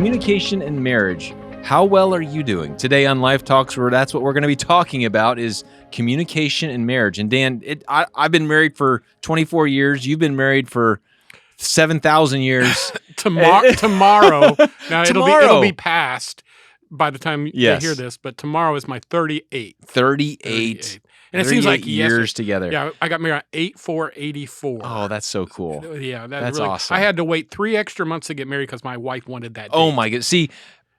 communication in marriage. How well are you doing? Today on Life Talks, that's what we're going to be talking about is communication in marriage. And Dan, I've been married for 24 years. You've been married for 7,000 years. Tomorrow. Now it'll be past by the time you hear this, but tomorrow is my 38th. 38. And it seems like years together. Yeah, I got married on 8/4/84. Oh, that's so cool. Yeah, that's really awesome. I had to wait 3 extra months to get married because my wife wanted that date. Oh my God. See,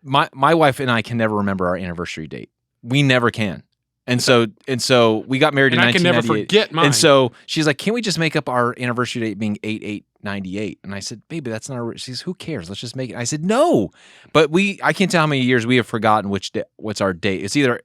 my wife and I can never remember our anniversary date. We never can. And so we got married in 1998. I can never forget mine. And so she's like, "Can't we just make up our anniversary date being 8/8/98?" And I said, "Baby, that's not our." She says, "Who cares? Let's just make it." I said, "No." But I can't tell how many years we have forgotten what's our date. It's either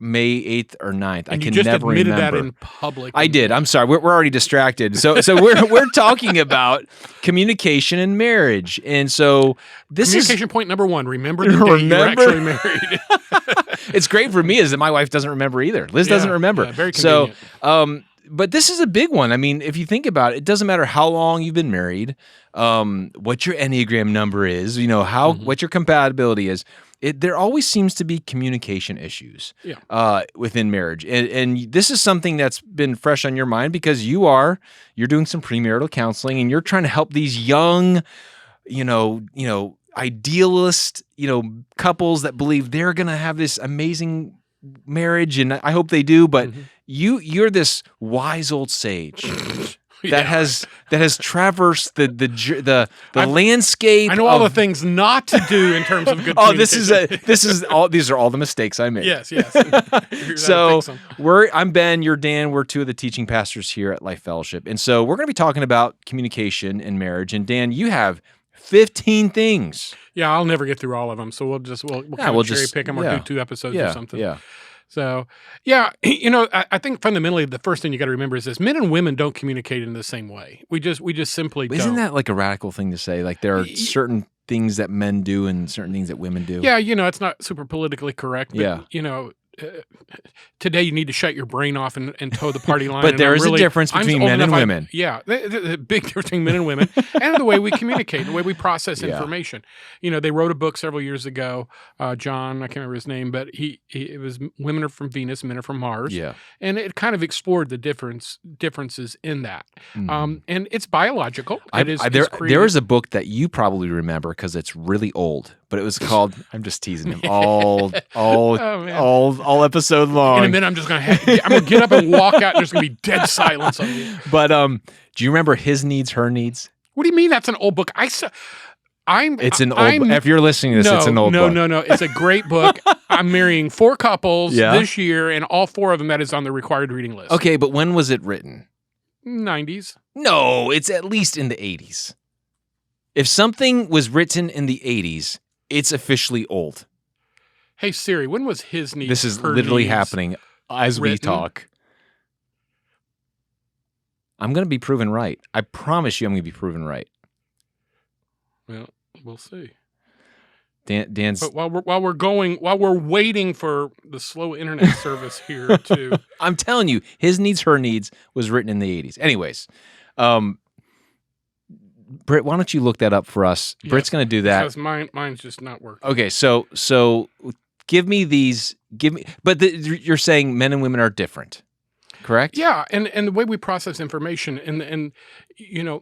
May 8th or 9th. And I can you just never admitted remember. that in public. I did. I'm sorry. We're already distracted. So we're talking about communication in marriage. And so communication point number 1, remember the day you were actually married. It's great for me is that my wife doesn't remember either. Liz doesn't remember. Yeah, very convenient. So, but this is a big one. I mean, if you think about it, it doesn't matter how long you've been married, what your Enneagram number is, what your compatibility is. There always seems to be communication issues within marriage. And this is something that's been fresh on your mind because you're doing some premarital counseling and you're trying to help these young, idealist, couples that believe they're going to have this amazing marriage, and I hope they do, but you're this wise old sage that has traversed the landscape. I know all the things not to do in terms of good communication. These are all the mistakes I made. Yes. So I'm Ben, you're Dan. We're two of the teaching pastors here at Life Fellowship, and so we're going to be talking about communication in marriage. And Dan, you have 15 things. Yeah, I'll never get through all of them, so we'll cherry pick them or do 2 episodes or something. Yeah. So, I think fundamentally the first thing you got to remember is this: men and women don't communicate in the same way. We just simply don't. Isn't that like a radical thing to say? Like there are certain things that men do and certain things that women do. Yeah, it's not super politically correct, but today you need to shut your brain off and toe the party line. But there is a difference between men and women. The big difference between men and women and the way we communicate, the way we process information. They wrote a book several years ago, John, I can't remember his name, but it was Women Are From Venus, Men Are From Mars. Yeah. And it kind of explored the differences in that. And it's biological. There is a book that you probably remember because it's really old, but it was called, I'm just teasing him, all episode long. In a minute, I'm just going to get up and walk out and there's going to be dead silence on me. But do you remember His Needs, Her Needs? What do you mean that's an old book? If you're listening to this, it's an old book. No. It's a great book. I'm marrying 4 couples this year, and all 4 of them that is on the required reading list. Okay, but when was it written? 90s. No, it's at least in the 80s. If something was written in the 80s, it's officially old. Hey Siri, when was His Needs? This is literally happening as we talk. I'm going to be proven right. I promise you I'm going to be proven right. Well, we'll see. Dan's. But while we're waiting for the slow internet service here too. I'm telling you, His Needs, Her Needs was written in the 80s. Anyways, Britt, why don't you look that up for us? Yes, Britt's going to do that. Because mine's just not working. Okay, so give me these. But you're saying men and women are different, correct? Yeah, and the way we process information, and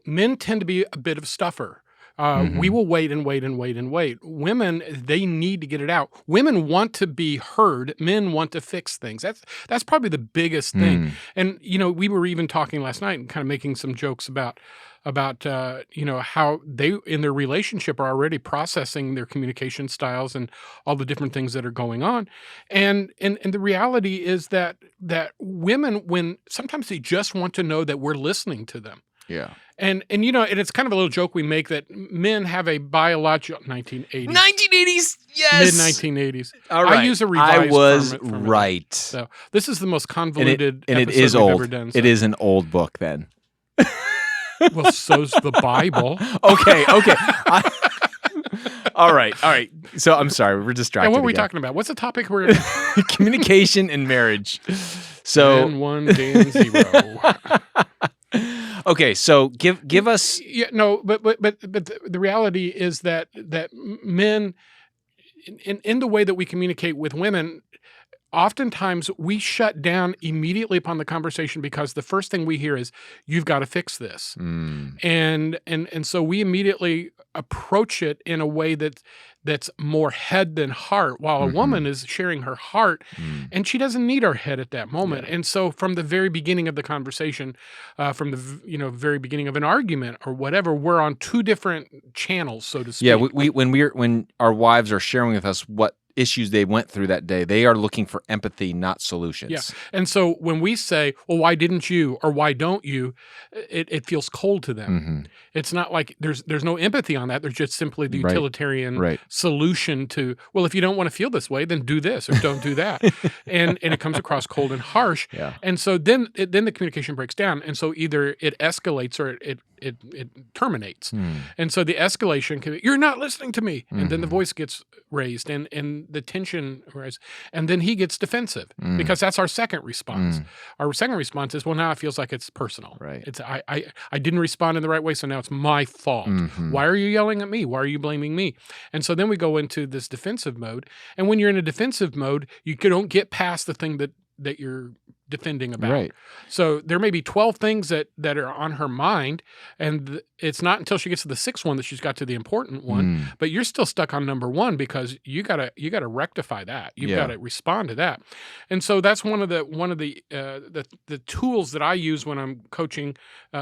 men tend to be a bit of a stuffer. We will wait and wait and wait and wait. Women, they need to get it out. Women want to be heard. Men want to fix things. That's probably the biggest thing. And we were even talking last night and kind of making some jokes about how they in their relationship are already processing their communication styles and all the different things that are going on. And the reality is that women, when sometimes they just want to know that we're listening to them. Yeah. And it's kind of a little joke we make that men have a biological 1980s. 1980s, yes. Mid-1980s. All right. I use a revised I was from right. It. So this is the most convoluted and it episode is we've old. ever done. So. It is an old book then. Well, so's the Bible. Okay. All right. So I'm sorry, we're distracted. And what are we talking about? What's the topic we're communication in marriage. So Dan 1, Dan 0. Okay, so give us. Yeah, no, but the reality is that men, in the way that we communicate with women, oftentimes we shut down immediately upon the conversation because the first thing we hear is, "You've got to fix this," and so we immediately approach it in a way that's more head than heart, while a woman is sharing her heart, and she doesn't need our head at that moment. And so, from the very beginning of the conversation, from the very beginning of an argument or whatever, we're on two different channels, so to speak. Yeah, when our wives are sharing with us what issues they went through that day, they are looking for empathy, not solutions. Yeah. And so when we say, well, why didn't you, or why don't you, it feels cold to them. It's not like there's no empathy on that. There's just simply the utilitarian solution to, well, if you don't want to feel this way, then do this or don't do that. and it comes across cold and harsh. Yeah. And so then the communication breaks down. And so either it escalates or it terminates. And so the escalation can be, you're not listening to me. And then the voice gets raised and the tension rises. And then he gets defensive because that's our second response. Our second response is, well, now it feels like it's personal. Right. It's I didn't respond in the right way, so now it's my fault. Why are you yelling at me? Why are you blaming me? And so then we go into this defensive mode. And when you're in a defensive mode, you don't get past the thing that you're defending about. Right. So there may be 12 things that are on her mind, and it's not until she gets to the sixth one that she's got to the important one, but you're still stuck on number one because you gotta rectify that. You've got to respond to that. And so that's one of the tools that I use when I'm coaching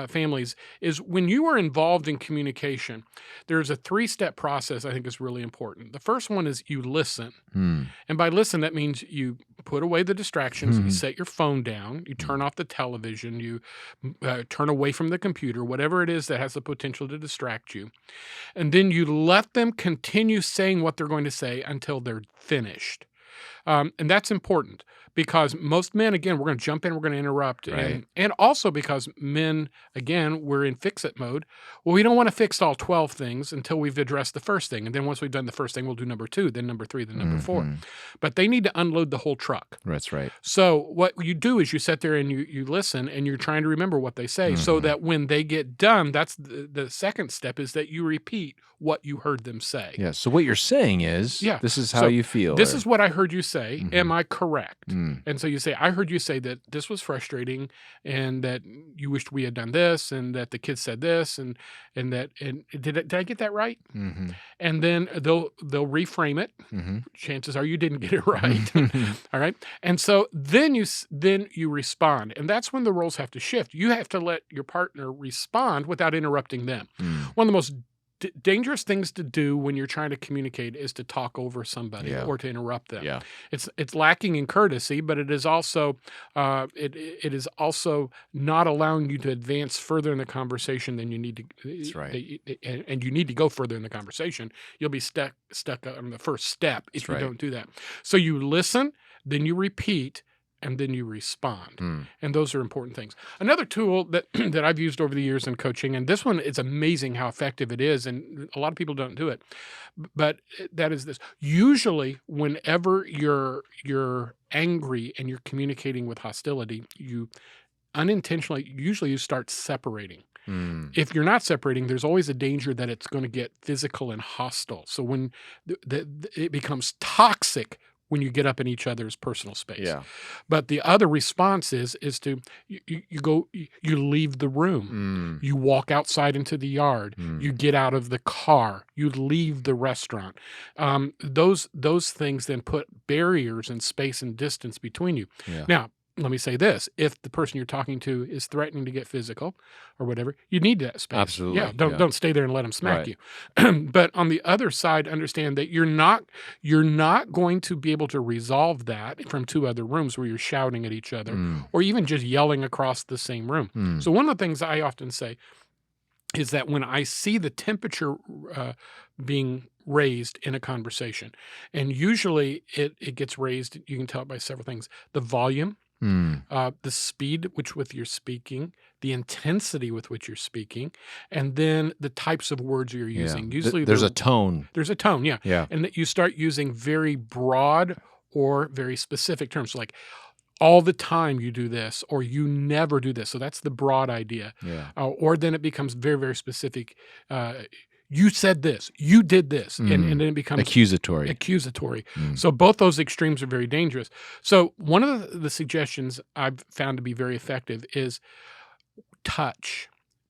families is when you are involved in communication, there's a 3-step process I think is really important. The first one is you listen. And by listen, that means you put away the distractions, you set your phone down, you turn off the television, you turn away from the computer, whatever it is that has the potential to distract you. And then you let them continue saying what they're going to say until they're finished. And that's important because most men, again, we're going to jump in, we're going to interrupt. Right. And also because men, again, we're in fix-it mode. Well, we don't want to fix all 12 things until we've addressed the first thing. And then once we've done the first thing, we'll do number 2, then number 3, then number 4. But they need to unload the whole truck. That's right. So what you do is you sit there and you listen and you're trying to remember what they say so that when they get done, that's the second step is that you repeat what you heard them say. Yeah. So what you're saying is, this is how you feel. This is what I heard you say. Am I correct? And so you say, I heard you say that this was frustrating and that you wished we had done this and that the kids said this and did I get that right? And then they'll reframe it. Chances are you didn't get it right. All right. And so then you respond. And that's when the roles have to shift. You have to let your partner respond without interrupting them. One of the most dangerous things to do when you're trying to communicate is to talk over somebody or to interrupt them. Yeah. It's lacking in courtesy, but it is also it is also not allowing you to advance further in the conversation than you need to. That's right. And you need to go further in the conversation. You'll be stuck on the first step if you don't do that. So you listen, then you repeat, and then you respond. And those are important things. Another tool that I've used over the years in coaching, and this one is amazing how effective it is, and a lot of people don't do it, but that is this. Usually, whenever you're angry and you're communicating with hostility, you unintentionally, usually you start separating. If you're not separating, there's always a danger that it's going to get physical and hostile. So when it becomes toxic when you get up in each other's personal space. Yeah. But the other response is to you leave the room. You walk outside into the yard. You get out of the car. You leave the restaurant. Those things then put barriers and space and distance between you. Yeah. Now, let me say this. If the person you're talking to is threatening to get physical or whatever, you need that space. Absolutely. Yeah, don't stay there and let them smack you. But on the other side, understand that you're not going to be able to resolve that from 2 other rooms where you're shouting at each other or even just yelling across the same room. So one of the things I often say is that when I see the temperature being raised in a conversation, and usually it gets raised, you can tell it by several things. The volume, the speed with you're speaking, the intensity with which you're speaking, and then the types of words you're using. Usually there's a tone. There's a tone, Yeah. And that you start using very broad or very specific terms. So like, all the time you do this, or you never do this. So that's the broad idea. Yeah. Or then it becomes very, very specific. You said this, you did this, and then it becomes accusatory. So both those extremes are very dangerous. So one of the suggestions I've found to be very effective is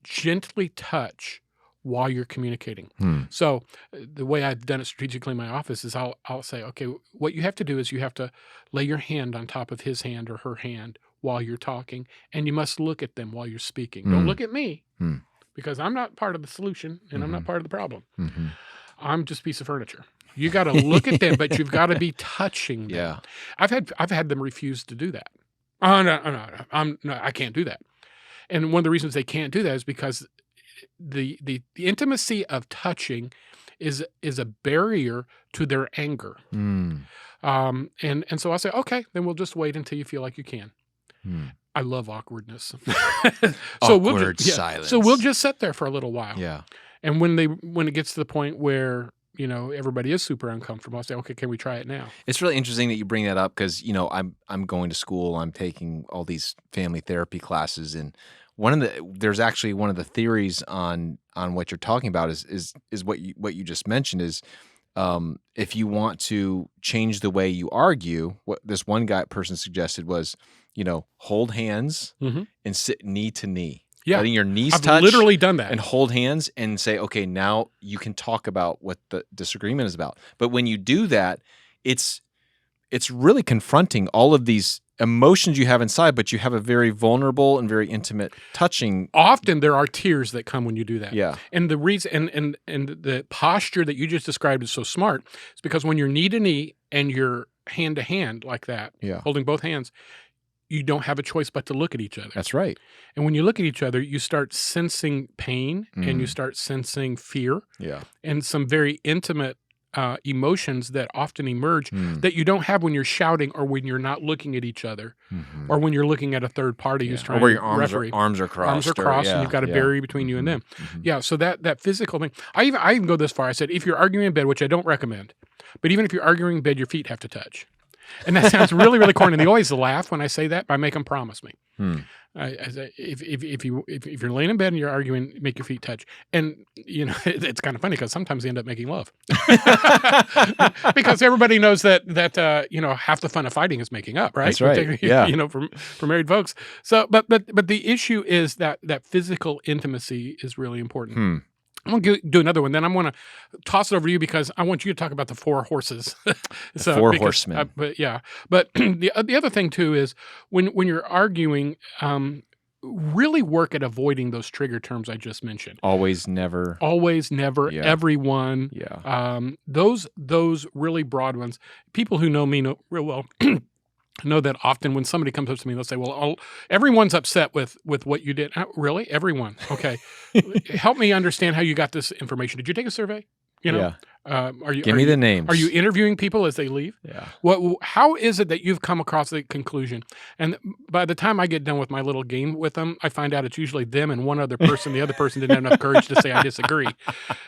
gently touch while you're communicating. So the way I've done it strategically in my office is I'll say, okay, what you have to do is you have to lay your hand on top of his hand or her hand while you're talking, and you must look at them while you're speaking. Don't look at me, because I'm not part of the solution and I'm not part of the problem. I'm just a piece of furniture. You got to look at them, but you've got to be touching them. Yeah. I've had them refuse to do that. Oh, no, I can't do that. And one of the reasons they can't do that is because the intimacy of touching is a barrier to their anger. And so I'll say, okay, then we'll just wait until you feel like you can. I love awkwardness. Awkward silence. So we'll just sit there for a little while. Yeah. And when it gets to the point where, everybody is super uncomfortable, I'll say, okay, can we try it now? It's really interesting that you bring that up because, I'm going to school, I'm taking all these family therapy classes, and there's actually one of the theories on what you're talking about is what you just mentioned is if you want to change the way you argue, what this one person suggested was, hold hands and sit knee to knee. Yeah. Letting your knees I've touch. literally done that. And hold hands and say, okay, now you can talk about what the disagreement is about. But when you do that, it's really confronting all of these emotions you have inside, but you have a very vulnerable and very intimate touching. Often there are tears that come when you do that. Yeah. And the reason and the posture that you just described is so smart. It's because when you're knee to knee and you're hand to hand like that, holding both hands, you don't have a choice but to look at each other. That's right. And when you look at each other, you start sensing pain and you start sensing fear. Yeah. And some very intimate emotions that often emerge that you don't have when you're shouting or when you're not looking at each other or when you're looking at a third party who's trying or where your to referee. arms are crossed. Arms are crossed and you've got a barrier between you and them. Yeah, so that physical thing. I even go this far. I said, if you're arguing in bed, which I don't recommend, but even if you're arguing in bed, your feet have to touch. And that sounds really, really corny. And they always laugh when I say that, but I make them promise me. I say, if you're laying in bed and you're arguing, make your feet touch. And it's kind of funny because sometimes they end up making love because everybody knows that half the fun of fighting is making up, right? That's right. Yeah. For married folks. So, but the issue is that physical intimacy is really important. I'm going to do another one. Then I'm going to toss it over to you because I want you to talk about the 4 horses. Four horsemen. But the other thing too is when you're arguing, really work at avoiding those trigger terms I just mentioned. Always, never. Always, never, everyone. Yeah. Those really broad ones. People who know me know real well. Know that often when somebody comes up to me, they'll say, well, everyone's upset with what you did. Really? Everyone. Okay. Help me understand how you got this information. Did you take a survey? Give me the names. Are you interviewing people as they leave? Yeah. How is it that you've come across the conclusion? And by the time I get done with my little game with them, I find out it's usually them and one other person. The other person didn't have enough courage to say I disagree.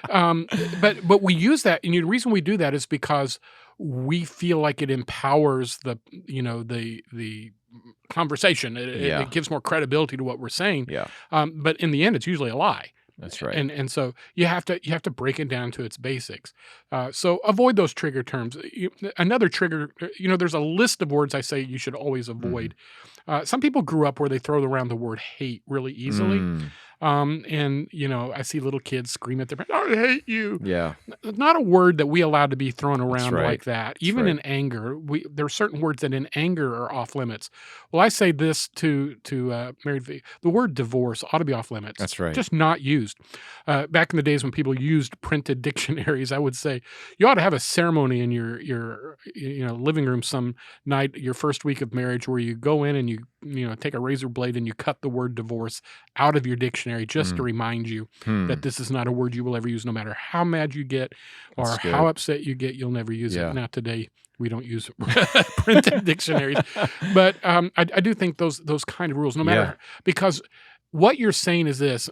But we use that, and the reason we do that is because we feel like it empowers the conversation. It gives more credibility to what we're saying. Yeah. But in the end, it's usually a lie. That's right. And so you have to break it down to its basics. So avoid those trigger terms. Another trigger, there's a list of words I say you should always avoid. Some people grew up where they throw around the word hate really easily. And I see little kids scream at their parents, I hate you. Yeah. Not a word that we allow to be thrown around right. like that. Even in anger, there are certain words that in anger are off limits. Well, I say this to married, the word divorce ought to be off limits. That's right. Just not used. Back in the days when people used printed dictionaries, I would say you ought to have a ceremony in your living room some night, your first week of marriage, where you go in and you take a razor blade and you cut the word divorce out of your dictionary just to remind you that this is not a word you will ever use, no matter how mad you get or how upset you get, you'll never use it. Now today we don't use printed dictionaries, but I do think those kind of rules, no matter, because what you're saying is this: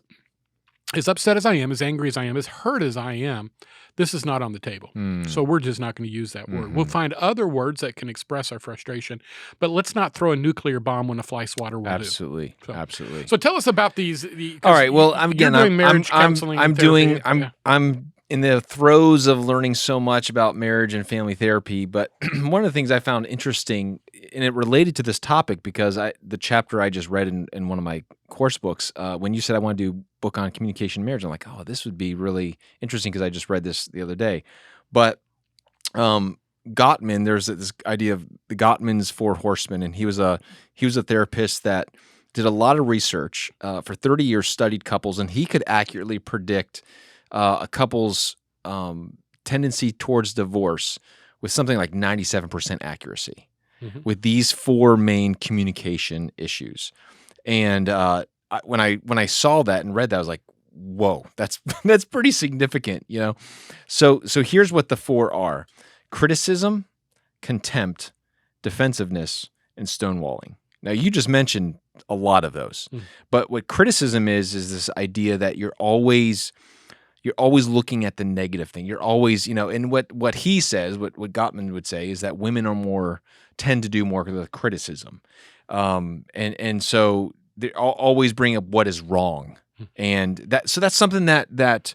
as upset as I am, as angry as I am, as hurt as I am, this is not on the table. So we're just not going to use that word. We'll find other words that can express our frustration, but let's not throw a nuclear bomb when a fly swatter will Absolutely. do. Absolutely. So tell us about these. All right. Well, you're doing marriage counseling. I'm in the throes of learning so much about marriage and family therapy, but one of the things I found interesting, and it related to this topic because the chapter I just read in one of my course books, when you said I want to do a book on communication and marriage, I'm like, oh, this would be really interesting because I just read this the other day. But Gottman, there's this idea of the Gottman's four horsemen, and he was a therapist that did a lot of research for 30 years, studied couples, and he could accurately predict a couple's tendency towards divorce with something like 97% accuracy with these four main communication issues. And when I saw that and read that, I was like, whoa, that's pretty significant, you know? So here's what the four are: criticism, contempt, defensiveness, and stonewalling. Now, you just mentioned a lot of those, but what criticism is this idea that you're always looking at the negative thing. You're always, and what he says, what Gottman would say is that women tend to do more of the criticism. And so they always bring up what is wrong. And that's something that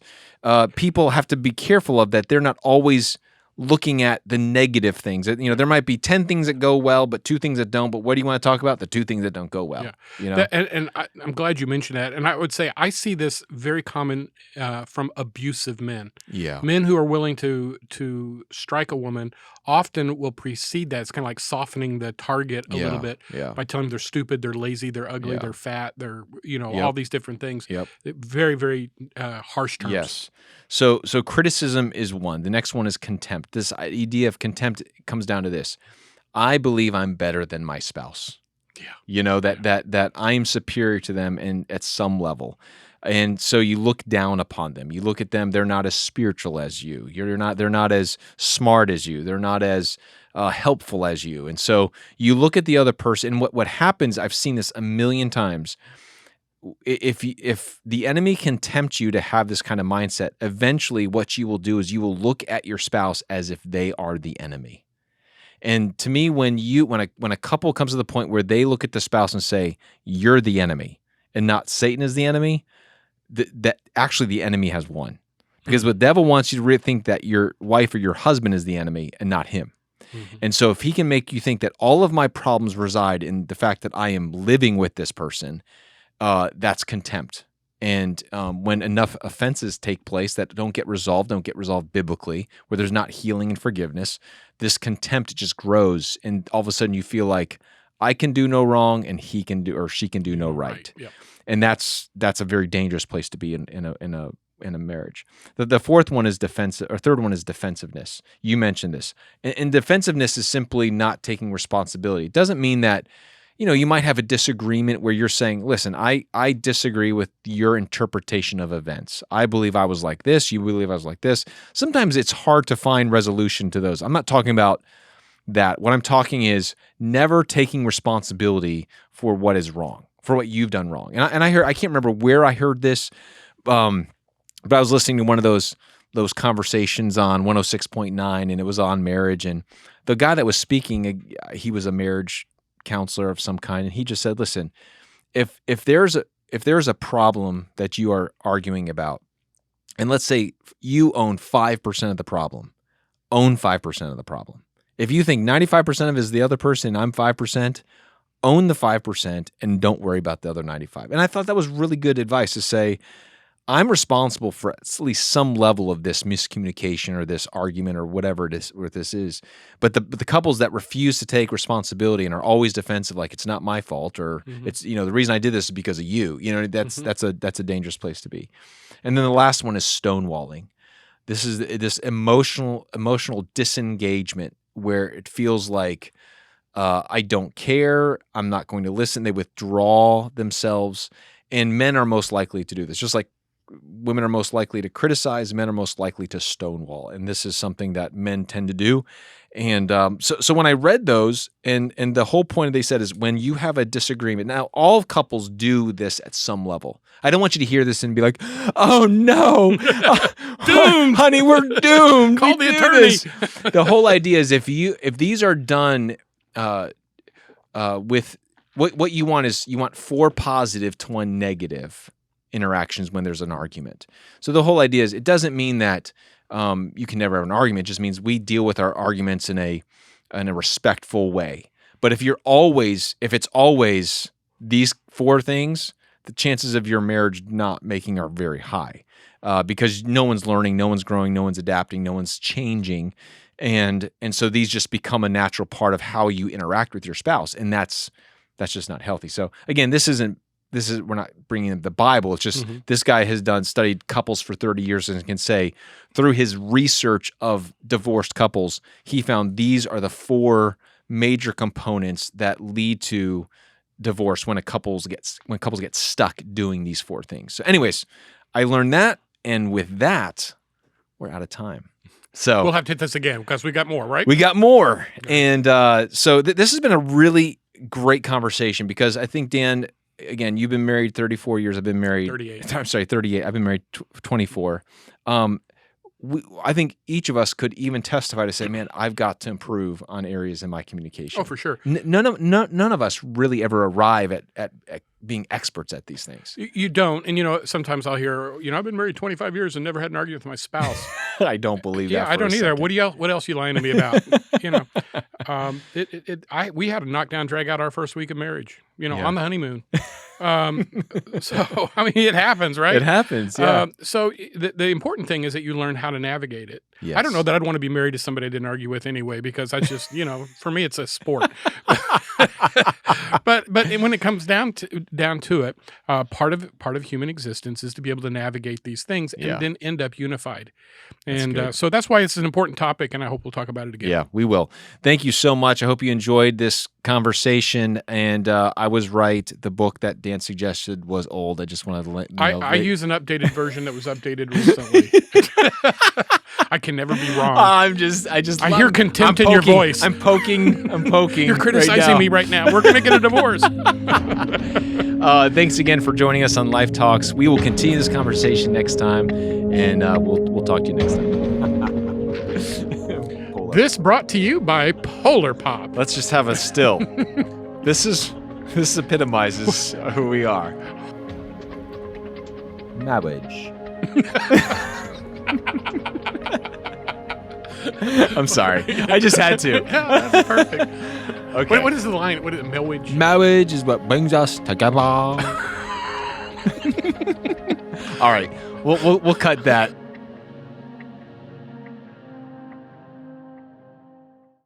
people have to be careful of, that they're not always looking at the negative things. There might be 10 things that go well, but 2 things that don't. But what do you want to talk about? The 2 things that don't go well. Yeah. I'm glad you mentioned that. And I would say I see this very common from abusive men. Yeah. Men who are willing to strike a woman often will precede that. It's kind of like softening the target a little bit by telling them they're stupid, they're lazy, they're ugly, they're fat, they're all these different things. Yep. Very, very harsh terms. Yes. So criticism is one. The next one is contempt. This idea of contempt comes down to this: I believe I'm better than my spouse. Yeah. That I'm superior to them and at some level. And so you look down upon them. You look at them, they're not as spiritual as you. They're not as smart as you. They're not as helpful as you. And so you look at the other person, and what happens, I've seen this a million times. If the enemy can tempt you to have this kind of mindset, eventually what you will do is you will look at your spouse as if they are the enemy. And to me, when a couple comes to the point where they look at the spouse and say, "You're the enemy," and not Satan is the enemy, that actually the enemy has won. Because the devil wants you to really think that your wife or your husband is the enemy and not him. And so if he can make you think that all of my problems reside in the fact that I am living with this person, that's contempt. And when enough offenses take place that don't get resolved biblically, where there's not healing and forgiveness, this contempt just grows, and all of a sudden you feel like I can do no wrong and he can do, or she can do no right. Yeah. And that's a very dangerous place to be in a marriage. The fourth one is third one is defensiveness. You mentioned this. And defensiveness is simply not taking responsibility. It doesn't mean that you might have a disagreement where you're saying, listen, I disagree with your interpretation of events. I believe I was like this. You believe I was like this. Sometimes it's hard to find resolution to those. I'm not talking about that. What I'm talking is never taking responsibility for what is wrong, for what you've done wrong. And I can't remember where I heard this, but I was listening to one of those conversations on 106.9, and it was on marriage. And the guy that was speaking, he was a marriage counselor of some kind, and he just said, listen, if there's a problem that you are arguing about, and let's say you own 5% of the problem, own 5% of the problem. If you think 95% of it is the other person, I'm 5%, own the 5% and don't worry about the other 95. And I thought that was really good advice to say, I'm responsible for at least some level of this miscommunication or this argument or whatever it is, what this is. But the couples that refuse to take responsibility and are always defensive, like it's not my fault, or it's the reason I did this is because of you. That's a dangerous place to be. And then the last one is stonewalling. This is this emotional disengagement where it feels like I don't care, I'm not going to listen. They withdraw themselves, and men are most likely to do this. Just like women are most likely to criticize, men are most likely to stonewall, and this is something that men tend to do. And so when I read those, and the whole point they said is when you have a disagreement. Now, all couples do this at some level. I don't want you to hear this and be like, "Oh no, doomed, honey, we're doomed." Call the attorney. The whole idea is if these are done with what you want is you want 4 positive to 1 negative interactions when there's an argument. So the whole idea is it doesn't mean that you can never have an argument. It just means we deal with our arguments in a respectful way. But if it's always these 4 things, the chances of your marriage not making are very high because no one's learning, no one's growing, no one's adapting, no one's changing. And so these just become a natural part of how you interact with your spouse. And that's just not healthy. So again, we're not bringing in the Bible. It's just this guy has studied couples for 30 years and can say through his research of divorced couples, he found these are the 4 major components that lead to divorce when couples get stuck doing these 4 things. So anyways, I learned that, and with that, we're out of time. So we'll have to hit this again because we got more, right? We got more. And so this has been a really great conversation because I think, Dan, again, you've been married 34 years. I've been married 38. I'm sorry, 38. I've been married 24. I think each of us could even testify to say, man, I've got to improve on areas in my communication. Oh, for sure. None of us really ever arrive at being experts at these things. You don't. And, sometimes I'll hear, I've been married 25 years and never had an argument with my spouse. I don't believe that. Yeah, I don't either. What else are you lying to me about? We had a knockdown, drag out our first week of marriage, on the honeymoon. So, I mean, it happens, right? It happens, yeah. So the important thing is that you learn how to navigate it. Yes. I don't know that I'd want to be married to somebody I didn't argue with anyway, because that's just, for me, it's a sport. But when it comes down to it, part of human existence is to be able to navigate these things and then end up unified. And so that's why it's an important topic, and I hope we'll talk about it again. Yeah, we will. Thank you so much. I hope you enjoyed this conversation, and I was right. The book that Dan suggested was old. I just wanted to let you know. I use an updated version that was updated recently. I can never be wrong. I hear contempt in your voice. I'm poking. You're criticizing me right now. We're going to get a divorce. Thanks again for joining us on Life Talks. We will continue this conversation next time, and we'll talk to you next time. This brought to you by Polar Pop. Let's just have a still. This epitomizes who we are. Marriage. I'm sorry. I just had to. Yeah, that's perfect. Okay. What is the line? What is it? Marriage? Marriage is what brings us together. All right. We'll cut that.